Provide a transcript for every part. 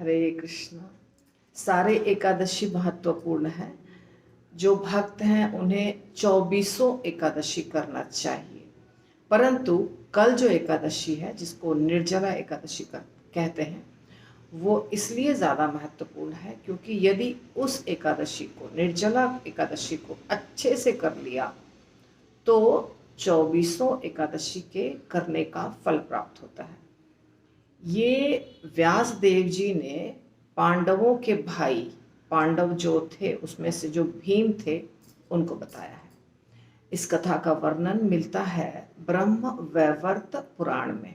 हरे कृष्ण। सारे एकादशी महत्वपूर्ण है। जो भक्त हैं उन्हें 24 एकादशी करना चाहिए, परंतु कल जो एकादशी है जिसको निर्जला एकादशी कहते हैं, वो इसलिए ज़्यादा महत्वपूर्ण है क्योंकि यदि उस एकादशी को, निर्जला एकादशी को अच्छे से कर लिया तो 24 एकादशी के करने का फल प्राप्त होता है। ये व्यास देव जी ने पांडवों के भाई, पांडव जो थे उसमें से जो भीम थे, उनको बताया है। इस कथा का वर्णन मिलता है ब्रह्म वैवर्त पुराण में।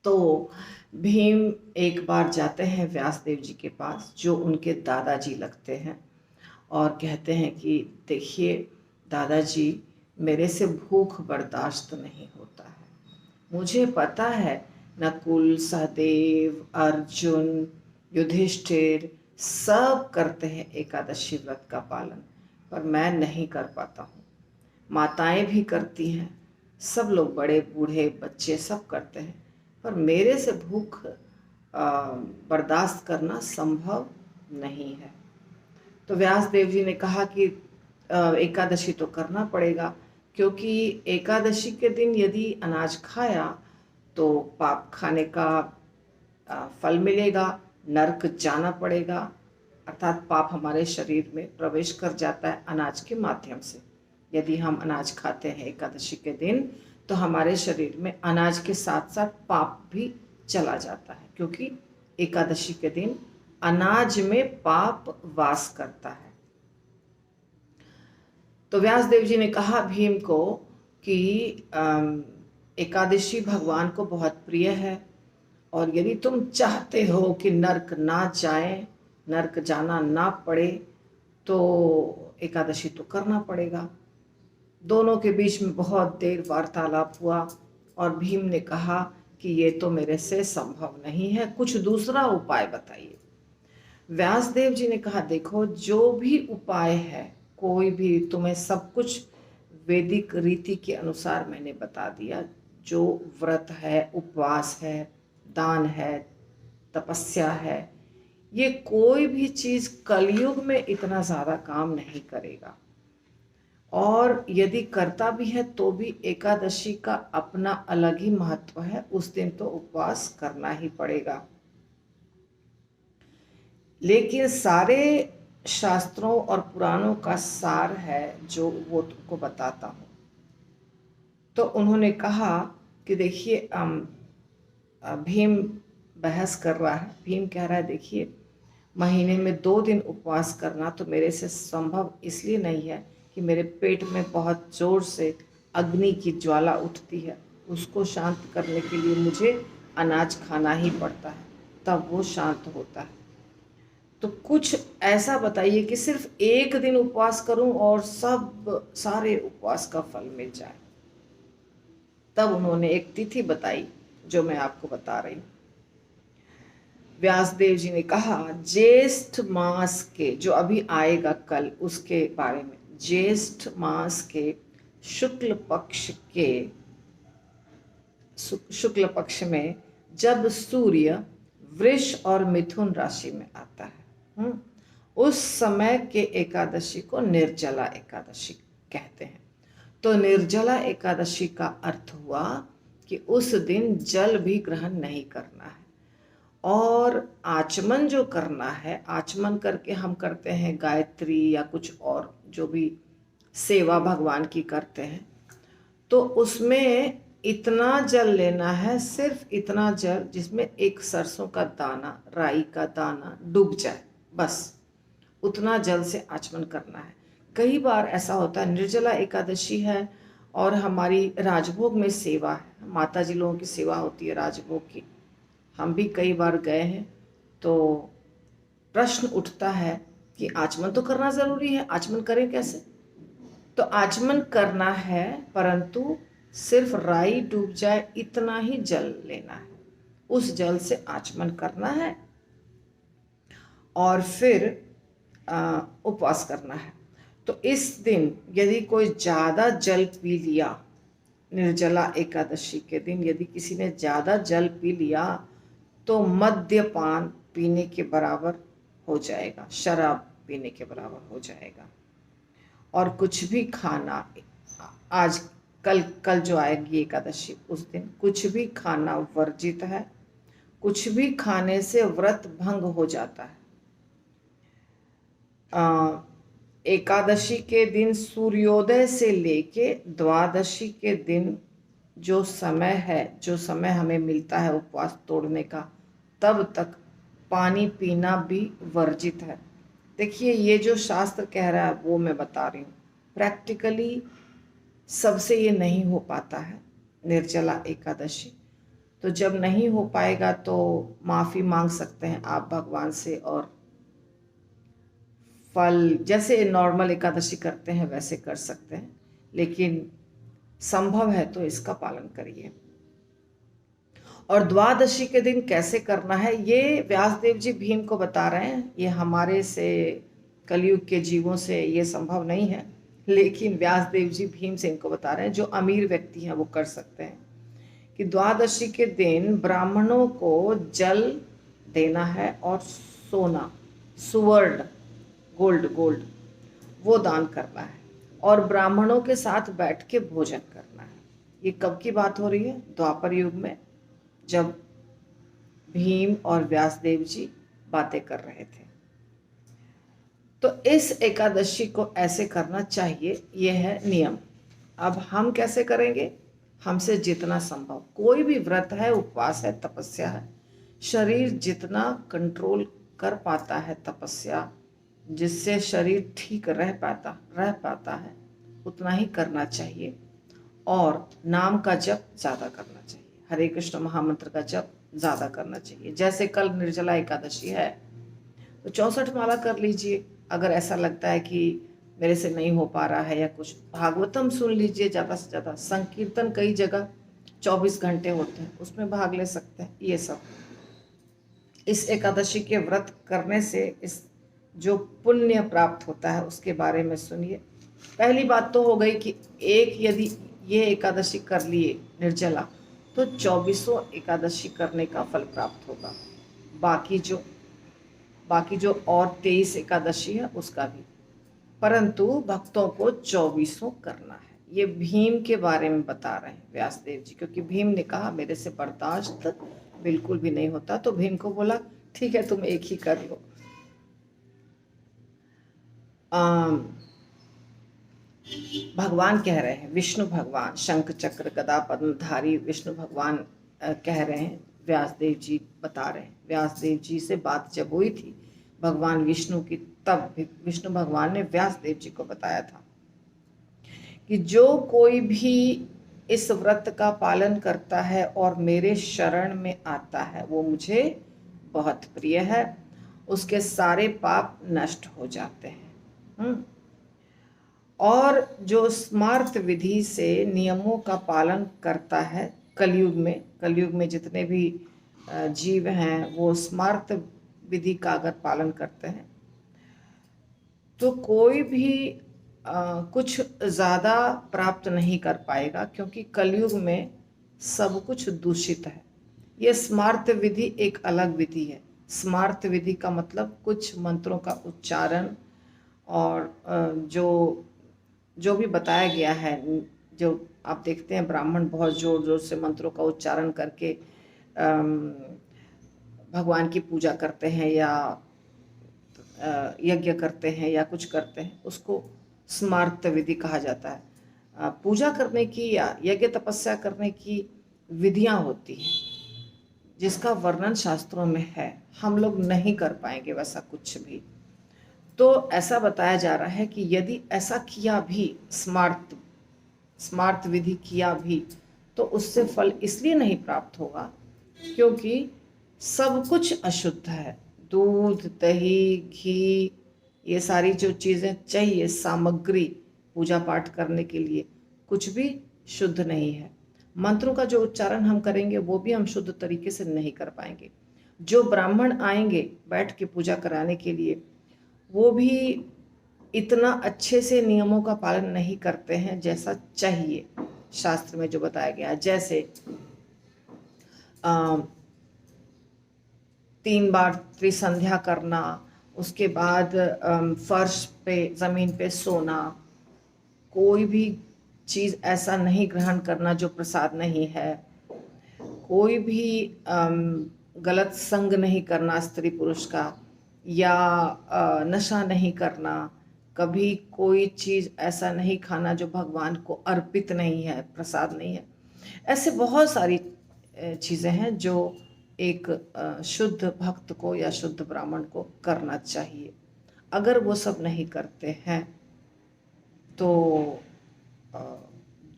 तो भीम एक बार जाते हैं व्यासदेव जी के पास, जो उनके दादाजी लगते हैं, और कहते हैं कि देखिए दादाजी, मेरे से भूख बर्दाश्त नहीं होता है। मुझे पता है नकुल, सहदेव, अर्जुन, युधिष्ठिर सब करते हैं एकादशी व्रत का पालन, पर मैं नहीं कर पाता हूँ। माताएं भी करती हैं, सब लोग, बड़े बूढ़े बच्चे सब करते हैं, पर मेरे से भूख बर्दाश्त करना संभव नहीं है। तो व्यास देव जी ने कहा कि एकादशी तो करना पड़ेगा, क्योंकि एकादशी के दिन यदि अनाज खाया तो पाप खाने का फल मिलेगा, नरक जाना पड़ेगा, अर्थात पाप हमारे शरीर में प्रवेश कर जाता है अनाज के माध्यम से। यदि हम अनाज खाते हैं एकादशी के दिन तो हमारे शरीर में अनाज के साथ साथ पाप भी चला जाता है, क्योंकि एकादशी के दिन अनाज में पाप वास करता है। तो व्यास देव जी ने कहा भीम को कि एकादशी भगवान को बहुत प्रिय है, और यदि तुम चाहते हो कि नरक ना जाए, नरक जाना ना पड़े, तो एकादशी तो करना पड़ेगा। दोनों के बीच में बहुत देर वार्तालाप हुआ और भीम ने कहा कि ये तो मेरे से संभव नहीं है, कुछ दूसरा उपाय बताइए। व्यासदेव जी ने कहा देखो, जो भी उपाय है, कोई भी, तुम्हें सब कुछ वैदिक रीति के अनुसार मैंने बता दिया। जो व्रत है, उपवास है, दान है, तपस्या है, ये कोई भी चीज कलयुग में इतना ज्यादा काम नहीं करेगा, और यदि करता भी है तो भी एकादशी का अपना अलग ही महत्व है। उस दिन तो उपवास करना ही पड़ेगा। लेकिन सारे शास्त्रों और पुराणों का सार है जो वो तुमको बताता हूँ। तो उन्होंने कहा कि देखिए, भीम बहस कर रहा है। भीम कह रहा है देखिए, महीने में 2 दिन उपवास करना तो मेरे से संभव इसलिए नहीं है कि मेरे पेट में बहुत जोर से अग्नि की ज्वाला उठती है, उसको शांत करने के लिए मुझे अनाज खाना ही पड़ता है, तब वो शांत होता है। तो कुछ ऐसा बताइए कि सिर्फ 1 दिन उपवास करूं और सारे उपवास का फल मिल जाए। तब उन्होंने एक तिथि बताई जो मैं आपको बता रही हूँ। व्यासदेव जी ने कहा ज्येष्ठ मास के, जो अभी आएगा कल, उसके बारे में। ज्येष्ठ मास के शुक्ल पक्ष में जब सूर्य वृष और मिथुन राशि में आता है, उस समय के एकादशी को निर्जला एकादशी कहते हैं। तो निर्जला एकादशी का अर्थ हुआ कि उस दिन जल भी ग्रहण नहीं करना है, और आचमन जो करना है, आचमन करके हम करते हैं गायत्री या कुछ और जो भी सेवा भगवान की करते हैं, तो उसमें इतना जल लेना है, सिर्फ इतना जल जिसमें एक सरसों का दाना, राई का दाना डूब जाए, बस उतना जल से आचमन करना है। कई बार ऐसा होता है, निर्जला एकादशी है और हमारी राजभोग में सेवा है, माता जी लोगों की सेवा होती है राजभोग की, हम भी कई बार गए हैं, तो प्रश्न उठता है कि आचमन तो करना जरूरी है, आचमन करें कैसे? तो आचमन करना है, परंतु सिर्फ राई डूब जाए इतना ही जल लेना है, उस जल से आचमन करना है और फिर उपवास करना है। तो इस दिन यदि कोई ज़्यादा जल पी लिया, निर्जला एकादशी के दिन यदि किसी ने ज़्यादा जल पी लिया, तो मद्यपान पीने के बराबर हो जाएगा, शराब पीने के बराबर हो जाएगा। और कुछ भी खाना, आज कल कल जो आएगी एकादशी उस दिन कुछ भी खाना वर्जित है। कुछ भी खाने से व्रत भंग हो जाता है। एकादशी के दिन सूर्योदय से लेके द्वादशी के दिन जो समय है, जो समय हमें मिलता है उपवास तोड़ने का, तब तक पानी पीना भी वर्जित है। देखिए, ये जो शास्त्र कह रहा है वो मैं बता रही हूँ। प्रैक्टिकली सबसे ये नहीं हो पाता है निर्जला एकादशी। तो जब नहीं हो पाएगा तो माफ़ी मांग सकते हैं आप भगवान से, और फल जैसे नॉर्मल एकादशी करते हैं वैसे कर सकते हैं, लेकिन संभव है तो इसका पालन करिए। और द्वादशी के दिन कैसे करना है ये व्यासदेव जी भीम को बता रहे हैं। ये हमारे से कलयुग के जीवों से ये संभव नहीं है, लेकिन व्यासदेव जी भीम से इनको बता रहे हैं। जो अमीर व्यक्ति हैं वो कर सकते हैं कि द्वादशी के दिन ब्राह्मणों को जल देना है और सोना, सुवर्ण, गोल्ड गोल्ड वो दान करना है, और ब्राह्मणों के साथ बैठ के भोजन करना है। ये कब की बात हो रही है? द्वापर युग में, जब भीम और व्यासदेव जी बातें कर रहे थे। तो इस एकादशी को ऐसे करना चाहिए, ये है नियम। अब हम कैसे करेंगे? हमसे जितना संभव, कोई भी व्रत है, उपवास है, तपस्या है, शरीर जितना कंट्रोल कर पाता है, तपस्या जिससे शरीर ठीक रह पाता है, उतना ही करना चाहिए। और नाम का जप ज़्यादा करना चाहिए, हरे कृष्ण महामंत्र का जप ज़्यादा करना चाहिए। जैसे कल निर्जला एकादशी है तो 64 माला कर लीजिए। अगर ऐसा लगता है कि मेरे से नहीं हो पा रहा है या कुछ, भागवतम सुन लीजिए ज़्यादा से ज़्यादा। संकीर्तन कई जगह 24 घंटे होते हैं, उसमें भाग ले सकते हैं। ये सब इस एकादशी के व्रत करने से इस जो पुण्य प्राप्त होता है उसके बारे में सुनिए। पहली बात तो हो गई कि एक यदि ये एकादशी कर लिए निर्जला तो 24 एकादशी करने का फल प्राप्त होगा। बाकी जो और 23 एकादशी है उसका भी, परंतु भक्तों को 24 करना है। ये भीम के बारे में बता रहे हैं व्यासदेव जी, क्योंकि भीम ने कहा मेरे से बर्दाश्त बिल्कुल भी नहीं होता, तो भीम को बोला ठीक है तुम एक ही कर लो। भगवान कह रहे हैं, विष्णु भगवान शंख चक्र गदा पद्मधारी विष्णु भगवान कह रहे हैं, व्यासदेव जी बता रहे हैं। व्यासदेव जी से बात जब हुई थी भगवान विष्णु की, तब विष्णु भगवान ने व्यासदेव जी को बताया था कि जो कोई भी इस व्रत का पालन करता है और मेरे शरण में आता है वो मुझे बहुत प्रिय है, उसके सारे पाप नष्ट हो जाते हैं। और जो स्मार्त विधि से नियमों का पालन करता है, कलयुग में जितने भी जीव हैं वो स्मार्त विधि का अगर पालन करते हैं तो कोई भी कुछ ज़्यादा प्राप्त नहीं कर पाएगा, क्योंकि कलयुग में सब कुछ दूषित है। ये स्मार्त विधि एक अलग विधि है। स्मार्त विधि का मतलब कुछ मंत्रों का उच्चारण और जो भी बताया गया है, जो आप देखते हैं ब्राह्मण बहुत जोर जोर से मंत्रों का उच्चारण करके भगवान की पूजा करते हैं या यज्ञ करते हैं या कुछ करते हैं, उसको स्मार्त विधि कहा जाता है। पूजा करने की या यज्ञ तपस्या करने की विधियां होती हैं जिसका वर्णन शास्त्रों में है, हम लोग नहीं कर पाएंगे वैसा कुछ भी। तो ऐसा बताया जा रहा है कि यदि ऐसा किया भी, स्मार्त विधि किया भी, तो उससे फल इसलिए नहीं प्राप्त होगा क्योंकि सब कुछ अशुद्ध है। दूध, दही, घी, ये सारी जो चीज़ें चाहिए सामग्री पूजा पाठ करने के लिए, कुछ भी शुद्ध नहीं है। मंत्रों का जो उच्चारण हम करेंगे वो भी हम शुद्ध तरीके से नहीं कर पाएंगे। जो ब्राह्मण आएंगे बैठ के पूजा कराने के लिए, वो भी इतना अच्छे से नियमों का पालन नहीं करते हैं जैसा चाहिए शास्त्र में जो बताया गया। जैसे 3 बार त्रिसंध्या करना, उसके बाद फर्श पे ज़मीन पे सोना, कोई भी चीज़ ऐसा नहीं ग्रहण करना जो प्रसाद नहीं है, कोई भी गलत संग नहीं करना स्त्री पुरुष का, या नशा नहीं करना, कभी कोई चीज़ ऐसा नहीं खाना जो भगवान को अर्पित नहीं है, प्रसाद नहीं है। ऐसे बहुत सारी चीज़ें हैं जो एक शुद्ध भक्त को या शुद्ध ब्राह्मण को करना चाहिए। अगर वो सब नहीं करते हैं तो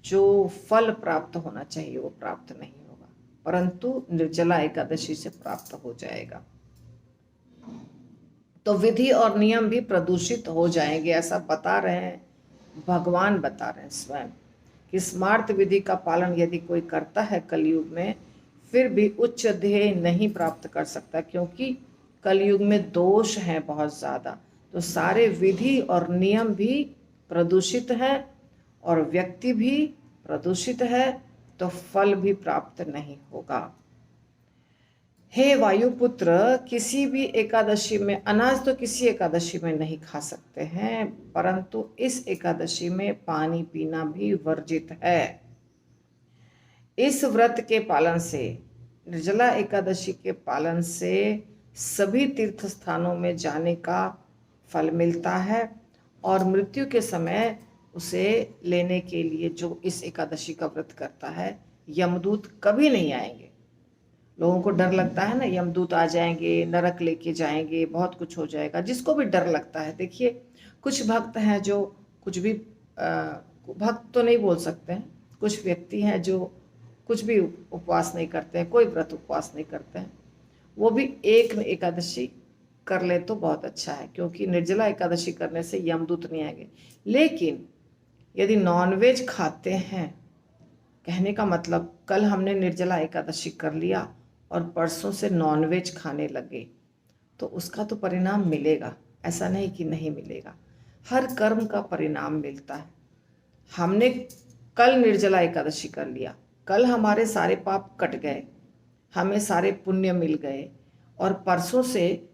जो फल प्राप्त होना चाहिए वो प्राप्त नहीं होगा, परंतु निर्जला एकादशी से प्राप्त हो जाएगा। तो विधि और नियम भी प्रदूषित हो जाएंगे, ऐसा बता रहे हैं भगवान, बता रहे हैं स्वयं कि स्मार्त विधि का पालन यदि कोई करता है कलयुग में, फिर भी उच्च ध्येय नहीं प्राप्त कर सकता, क्योंकि कलयुग में दोष हैं बहुत ज़्यादा। तो सारे विधि और नियम भी प्रदूषित है और व्यक्ति भी प्रदूषित है, तो फल भी प्राप्त नहीं होगा। हे वायुपुत्र, किसी भी एकादशी में अनाज तो किसी एकादशी में नहीं खा सकते हैं, परंतु इस एकादशी में पानी पीना भी वर्जित है। इस व्रत के पालन से, निर्जला एकादशी के पालन से सभी तीर्थ स्थानों में जाने का फल मिलता है, और मृत्यु के समय उसे लेने के लिए जो इस एकादशी का व्रत करता है, यमदूत कभी नहीं आएंगे। लोगों को डर लगता है ना, यमदूत आ जाएंगे, नरक लेके जाएंगे, बहुत कुछ हो जाएगा, जिसको भी डर लगता है। देखिए कुछ भक्त हैं जो कुछ भी भक्त तो नहीं बोल सकते हैं, कुछ व्यक्ति हैं जो कुछ भी उपवास नहीं करते हैं, कोई व्रत उपवास नहीं करते हैं, वो भी एक एकादशी कर ले तो बहुत अच्छा है, क्योंकि निर्जला एकादशी करने से यमदूत नहीं आएंगे। लेकिन यदि नॉनवेज खाते हैं, कहने का मतलब कल हमने निर्जला एकादशी कर लिया और परसों से नॉनवेज खाने लगे, तो उसका तो परिणाम मिलेगा, ऐसा नहीं कि नहीं मिलेगा। हर कर्म का परिणाम मिलता है। हमने कल निर्जला एकादशी कर लिया, कल हमारे सारे पाप कट गए, हमें सारे पुण्य मिल गए, और परसों से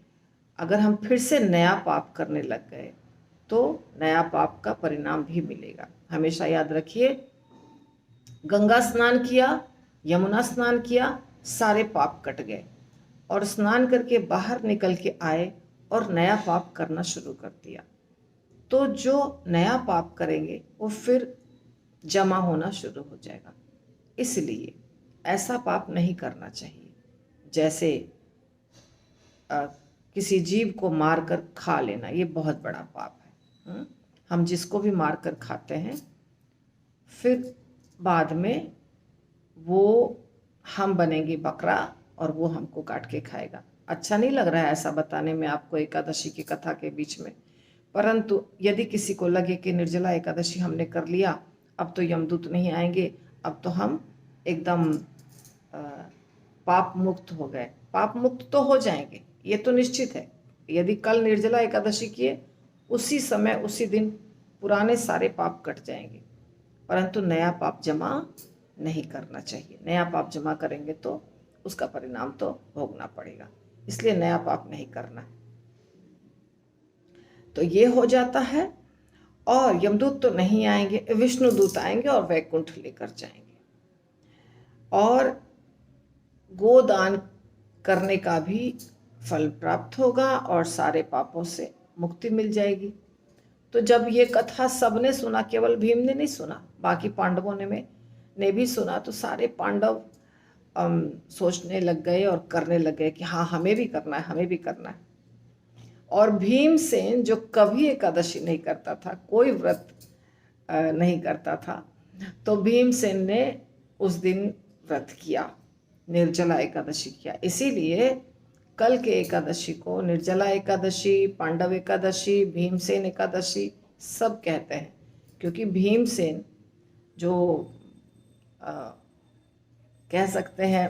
अगर हम फिर से नया पाप करने लग गए तो नया पाप का परिणाम भी मिलेगा। हमेशा याद रखिए, गंगा स्नान किया, यमुना स्नान किया, सारे पाप कट गए, और स्नान करके बाहर निकल के आए और नया पाप करना शुरू कर दिया, तो जो नया पाप करेंगे वो फिर जमा होना शुरू हो जाएगा। इसलिए ऐसा पाप नहीं करना चाहिए, जैसे किसी जीव को मारकर खा लेना, ये बहुत बड़ा पाप है। हम जिसको भी मारकर खाते हैं, फिर बाद में वो हम बनेंगे बकरा और वो हमको काट के खाएगा। अच्छा नहीं लग रहा है ऐसा बताने में आपको एकादशी की कथा के बीच में, परंतु यदि किसी को लगे कि निर्जला एकादशी हमने कर लिया, अब तो यमदूत नहीं आएंगे, अब तो हम एकदम पाप मुक्त हो गए, पाप मुक्त तो हो जाएंगे, ये तो निश्चित है। यदि कल निर्जला एकादशी किए, उसी समय उसी दिन पुराने सारे पाप कट जाएंगे, परंतु नया पाप जमा नहीं करना चाहिए। नया पाप जमा करेंगे तो उसका परिणाम तो भोगना पड़ेगा, इसलिए नया पाप नहीं करना है। तो ये हो जाता है, और यमदूत तो नहीं आएंगे, विष्णु दूत आएंगे और वैकुंठ लेकर जाएंगे, और गोदान करने का भी फल प्राप्त होगा और सारे पापों से मुक्ति मिल जाएगी। तो जब ये कथा सबने सुना, केवल भीम ने नहीं सुना, बाकी पांडवों ने भी सुना, तो सारे पांडव सोचने लग गए और करने लग गए कि हाँ हमें भी करना है, हमें भी करना है। और भीमसेन जो कभी एकादशी नहीं करता था, कोई व्रत नहीं करता था, तो भीमसेन ने उस दिन व्रत किया, निर्जला एकादशी किया। इसीलिए कल के एकादशी को निर्जला एकादशी, पांडव एकादशी, भीमसेन एकादशी सब कहते हैं, क्योंकि भीमसेन जो कह सकते हैं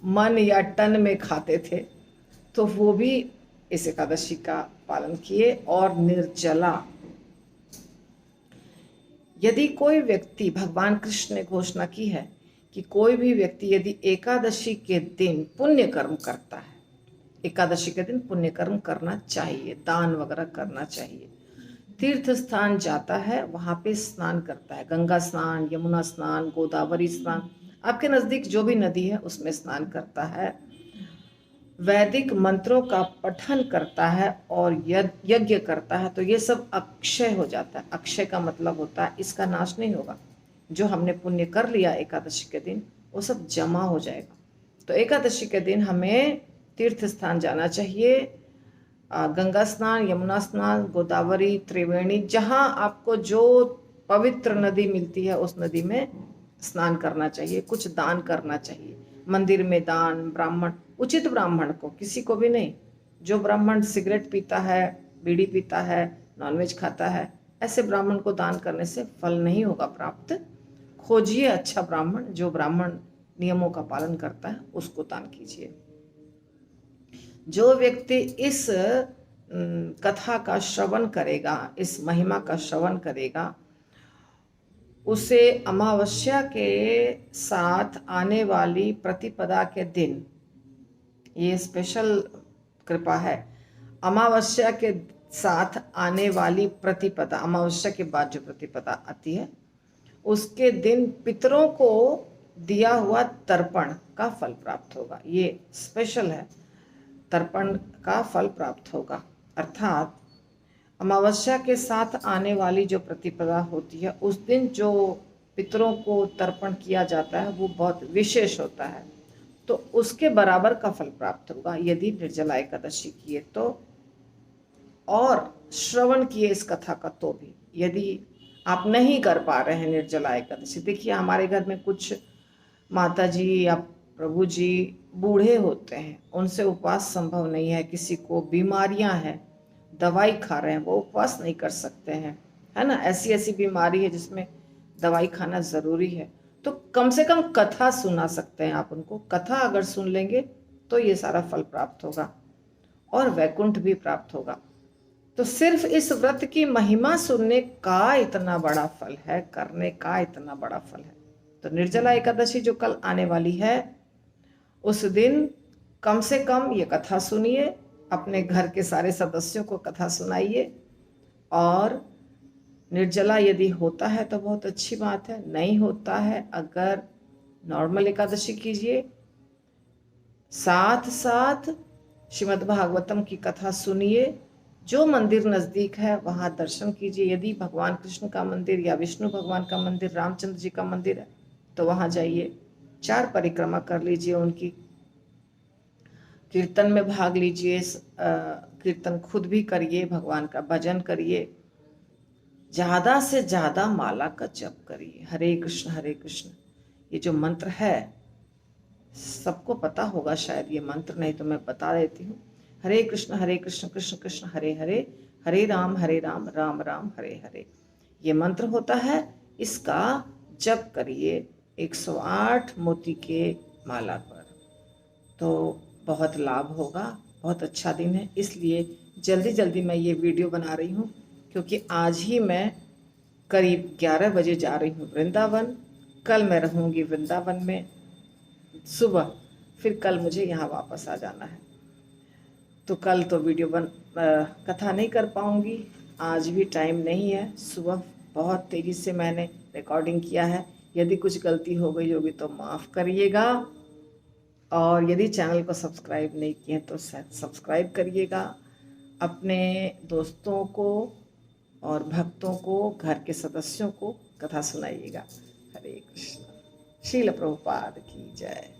मन या टन में खाते थे, तो वो भी इस एकादशी का पालन किए। और निर्जला, यदि कोई व्यक्ति, भगवान कृष्ण ने घोषणा की है कि कोई भी व्यक्ति यदि एकादशी के दिन पुण्य कर्म करता है, एकादशी के दिन पुण्य कर्म करना चाहिए, दान वगैरह करना चाहिए। तीर्थ स्थान जाता है, वहाँ पे स्नान करता है, गंगा स्नान, यमुना स्नान, गोदावरी स्नान, आपके नज़दीक जो भी नदी है उसमें स्नान करता है, वैदिक मंत्रों का पठन करता है और यज्ञ करता है, तो ये सब अक्षय हो जाता है। अक्षय का मतलब होता है इसका नाश नहीं होगा, जो हमने पुण्य कर लिया एकादशी के दिन वो सब जमा हो जाएगा। तो एकादशी के दिन हमें तीर्थ स्थान जाना चाहिए, गंगा स्नान, यमुना स्नान, गोदावरी, त्रिवेणी, जहाँ आपको जो पवित्र नदी मिलती है उस नदी में स्नान करना चाहिए, कुछ दान करना चाहिए, मंदिर में दान, ब्राह्मण, उचित ब्राह्मण को, किसी को भी नहीं। जो ब्राह्मण सिगरेट पीता है, बीड़ी पीता है, नॉनवेज खाता है, ऐसे ब्राह्मण को दान करने से फल नहीं होगा प्राप्त। खोजिए अच्छा ब्राह्मण, जो ब्राह्मण नियमों का पालन करता है उसको दान कीजिए। जो व्यक्ति इस कथा का श्रवण करेगा, इस महिमा का श्रवण करेगा, उसे अमावस्या के साथ आने वाली प्रतिपदा के दिन, ये स्पेशल कृपा है, अमावस्या के साथ आने वाली प्रतिपदा, अमावस्या के बाद जो प्रतिपदा आती है उसके दिन पितरों को दिया हुआ तर्पण का फल प्राप्त होगा। ये स्पेशल है, तर्पण का फल प्राप्त होगा। अर्थात अमावस्या के साथ आने वाली जो प्रतिपदा होती है उस दिन जो पितरों को तर्पण किया जाता है वो बहुत विशेष होता है, तो उसके बराबर का फल प्राप्त होगा यदि निर्जला एकादशी किए तो, और श्रवण किए इस कथा का तो भी। यदि आप नहीं कर पा रहे हैं निर्जला एकादशी, देखिए हमारे घर में कुछ माता जी या प्रभु जी बूढ़े होते हैं, उनसे उपवास संभव नहीं है, किसी को बीमारियां हैं, दवाई खा रहे हैं, वो उपवास नहीं कर सकते हैं, है ना, ऐसी ऐसी बीमारी है जिसमें दवाई खाना ज़रूरी है, तो कम से कम कथा सुना सकते हैं आप उनको। कथा अगर सुन लेंगे तो ये सारा फल प्राप्त होगा और वैकुंठ भी प्राप्त होगा। तो सिर्फ इस व्रत की महिमा सुनने का इतना बड़ा फल है, करने का इतना बड़ा फल है। तो निर्जला एकादशी जो कल आने वाली है उस दिन कम से कम ये कथा सुनिए, अपने घर के सारे सदस्यों को कथा सुनाइए, और निर्जला यदि होता है तो बहुत अच्छी बात है, नहीं होता है अगर नॉर्मल एकादशी कीजिए, साथ साथ श्रीमद् भागवतम की कथा सुनिए, जो मंदिर नज़दीक है वहाँ दर्शन कीजिए, यदि भगवान कृष्ण का मंदिर या विष्णु भगवान का मंदिर, रामचंद्र जी का मंदिर है तो वहाँ जाइए, 4 परिक्रमा कर लीजिए उनकी, कीर्तन में भाग लीजिए, कीर्तन खुद भी करिए, भगवान का भजन करिए, ज़्यादा से ज़्यादा माला का जप करिए, हरे कृष्ण हरे कृष्ण। ये जो मंत्र है सबको पता होगा शायद ये मंत्र, नहीं तो मैं बता देती हूँ, हरे कृष्ण कृष्ण कृष्ण हरे हरे, हरे राम राम राम हरे हरे, ये मंत्र होता है। इसका जप करिए 108 मोती के माला पर, तो बहुत लाभ होगा, बहुत अच्छा दिन है। इसलिए जल्दी जल्दी मैं ये वीडियो बना रही हूँ, क्योंकि आज ही मैं करीब 11 बजे जा रही हूँ वृंदावन। कल मैं रहूँगी वृंदावन में सुबह, फिर कल मुझे यहाँ वापस आ जाना है, तो कल तो वीडियो कथा नहीं कर पाऊँगी, आज भी टाइम नहीं है। सुबह बहुत तेज़ी से मैंने रिकॉर्डिंग किया है, यदि कुछ गलती हो गई होगी तो माफ़ करिएगा, और यदि चैनल को सब्सक्राइब नहीं किए तो सब्सक्राइब करिएगा, अपने दोस्तों को और भक्तों को, घर के सदस्यों को कथा सुनाइएगा। हरे कृष्ण। श्रील प्रभुपाद की जय।